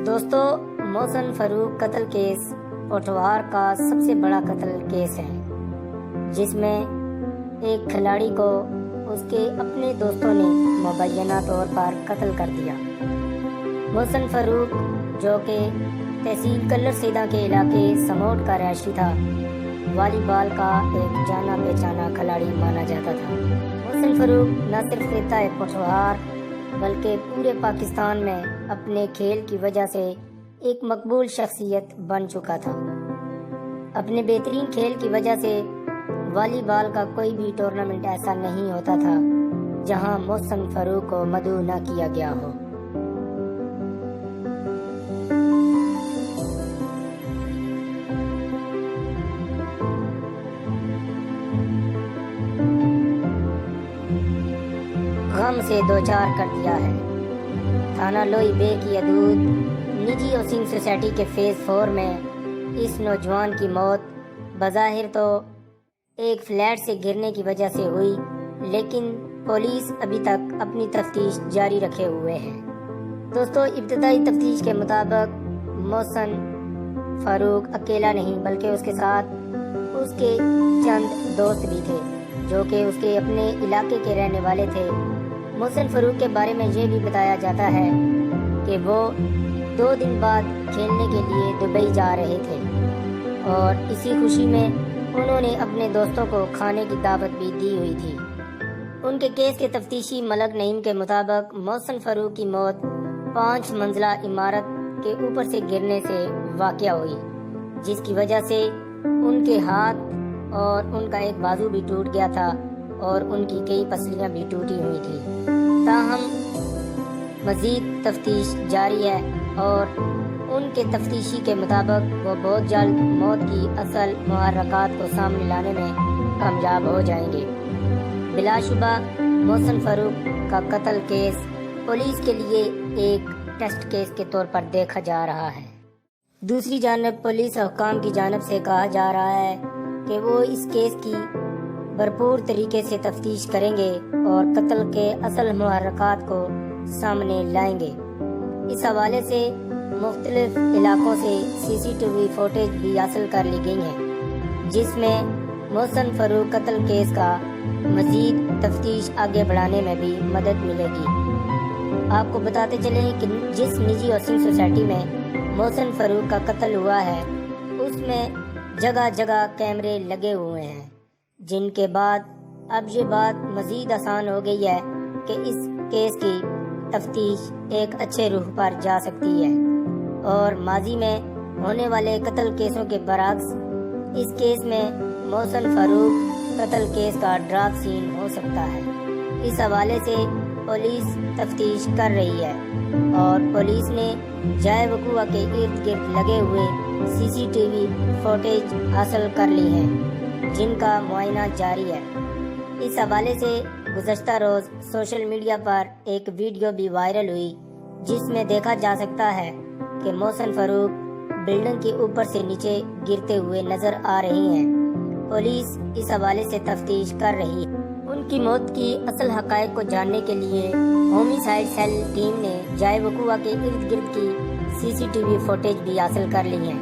دوستو، محسن فاروق قتل کیس پوٹھوہار کا سب سے بڑا قتل کیس ہے، جس میں ایک کھلاڑی کو اس کے اپنے دوستوں نے مبینہ طور پر قتل کر دیا۔ محسن فاروق، جو کہ تحصیل کلر سیدھا کے علاقے سموٹ کا رہائشی تھا، والی بال کا ایک جانا پہچانا کھلاڑی مانا جاتا تھا۔ محسن فاروق نہ صرف خطہ پوٹھوہار بلکہ پورے پاکستان میں اپنے کھیل کی وجہ سے ایک مقبول شخصیت بن چکا تھا۔ اپنے بہترین کھیل کی وجہ سے والی بال کا کوئی بھی ٹورنامنٹ ایسا نہیں ہوتا تھا جہاں محسن فاروق کو مدعو نہ کیا گیا ہو۔ غم سے دوچار کر دیا ہے۔ تھانہ لوئی بے کی حدود نجی ہاؤسنگ سوسائٹی کے فیز 4 میں اس نوجوان کی موت بظاہر تو ایک فلیٹ سے گرنے کی وجہ سے ہوئی، لیکن پولیس ابھی تک اپنی تفتیش جاری رکھے ہوئے ہے۔ دوستو، ابتدائی تفتیش کے مطابق محسن فاروق اکیلا نہیں بلکہ اس کے ساتھ اس کے چند دوست بھی تھے جو کہ اس کے اپنے علاقے کے رہنے والے تھے۔ محسن فاروق کے بارے میں یہ بھی بتایا جاتا ہے کہ وہ 2 دن بعد کھیلنے کے لیے دبئی جا رہے تھے اور اسی خوشی میں انہوں نے اپنے دوستوں کو کھانے کی دعوت بھی دی ہوئی تھی۔ ان کے کیس کے تفتیشی ملک نعیم کے مطابق محسن فاروق کی موت 5 منزلہ عمارت کے اوپر سے گرنے سے واقع ہوئی، جس کی وجہ سے ان کے ہاتھ اور ان کا ایک بازو بھی ٹوٹ گیا تھا اور ان کی کئی پسلیاں بھی ٹوٹی ہوئی تھی۔ تاہم مزید تفتیش جاری ہے اور ان کے تفتیشی کے مطابق وہ بہت جلد موت کی اصل محرکات کو سامنے لانے میں کامیاب ہو جائیں گے۔ بلا شبہ محسن فاروق کا قتل کیس پولیس کے لیے ایک ٹیسٹ کیس کے طور پر دیکھا جا رہا ہے۔ دوسری جانب پولیس حکام کی جانب سے کہا جا رہا ہے کہ وہ اس کیس کی بھرپور طریقے سے تفتیش کریں گے اور قتل کے اصل محرکات کو سامنے لائیں گے۔ اس حوالے سے مختلف علاقوں سے CCTV فوٹیج بھی حاصل کر لی گئی ہیں، جس میں محسن فاروق قتل کیس کا مزید تفتیش آگے بڑھانے میں بھی مدد ملے گی۔ آپ کو بتاتے چلیں کہ جس نجی ہاؤسنگ سوسائٹی میں محسن فاروق کا قتل ہوا ہے، اس میں جگہ جگہ کیمرے لگے ہوئے ہیں، جن کے بعد اب یہ بات مزید آسان ہو گئی ہے کہ اس کیس کی تفتیش ایک اچھے رخ پر جا سکتی ہے اور ماضی میں ہونے والے قتل کیسوں کے برعکس اس کیس میں محسن فاروق قتل کیس کا ڈراپ سین ہو سکتا ہے۔ اس حوالے سے پولیس تفتیش کر رہی ہے اور پولیس نے جائے وقوع کے ارد گرد لگے ہوئے CCTV فوٹیج حاصل کر لی ہیں، جن کا معائنہ جاری ہے۔ اس حوالے سے گزشتہ روز سوشل میڈیا پر ایک ویڈیو بھی وائرل ہوئی، جس میں دیکھا جا سکتا ہے کہ محسن فاروق بلڈنگ کے اوپر سے نیچے گرتے ہوئے نظر آ رہی ہیں۔ پولیس اس حوالے سے تفتیش کر رہی ہے۔ ان کی موت کی اصل حقائق کو جاننے کے لیے ہومیسائیڈ سیل ٹیم نے جائے وقوع کے ارد گرد کی CCTV فوٹیج بھی حاصل کر لی ہے،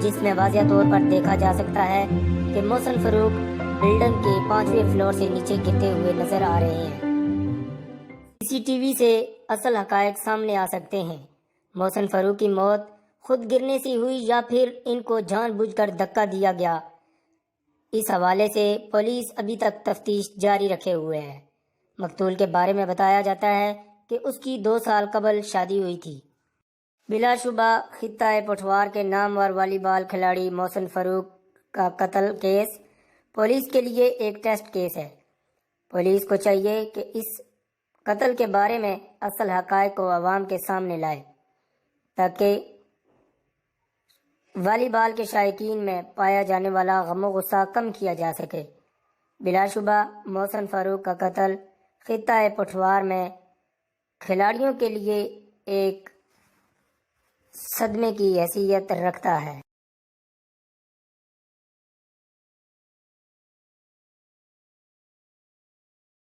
جس میں واضح طور پر دیکھا جا سکتا ہے کہ محسن فاروق بلڈنگ کے 5ویں فلور سے نیچے گرتے ہوئے نظر آ رہے ہیں۔ CCTV سے اصل حقائق سامنے آ سکتے ہیں۔ محسن فاروق کی موت خود گرنے سے ہوئی یا پھر ان کو جان بوجھ کر دھکا دیا گیا، اس حوالے سے پولیس ابھی تک تفتیش جاری رکھے ہوئے ہے۔ مقتول کے بارے میں بتایا جاتا ہے کہ اس کی 2 سال قبل شادی ہوئی تھی۔ بلا شبہ خطہ پوٹھوہار کے نامور والی بال کھلاڑی محسن فاروق کا قتل کیس پولیس کے لیے ایک ٹیسٹ کیس ہے۔ پولیس کو چاہیے کہ اس قتل کے بارے میں اصل حقائق کو عوام کے سامنے لائے تاکہ والی بال کے شائقین میں پایا جانے والا غم و غصہ کم کیا جا سکے۔ بلا شبہ محسن فاروق کا قتل خطہ پوٹھوہار میں کھلاڑیوں کے لیے ایک صدمے کی حیثیت رکھتا ہے۔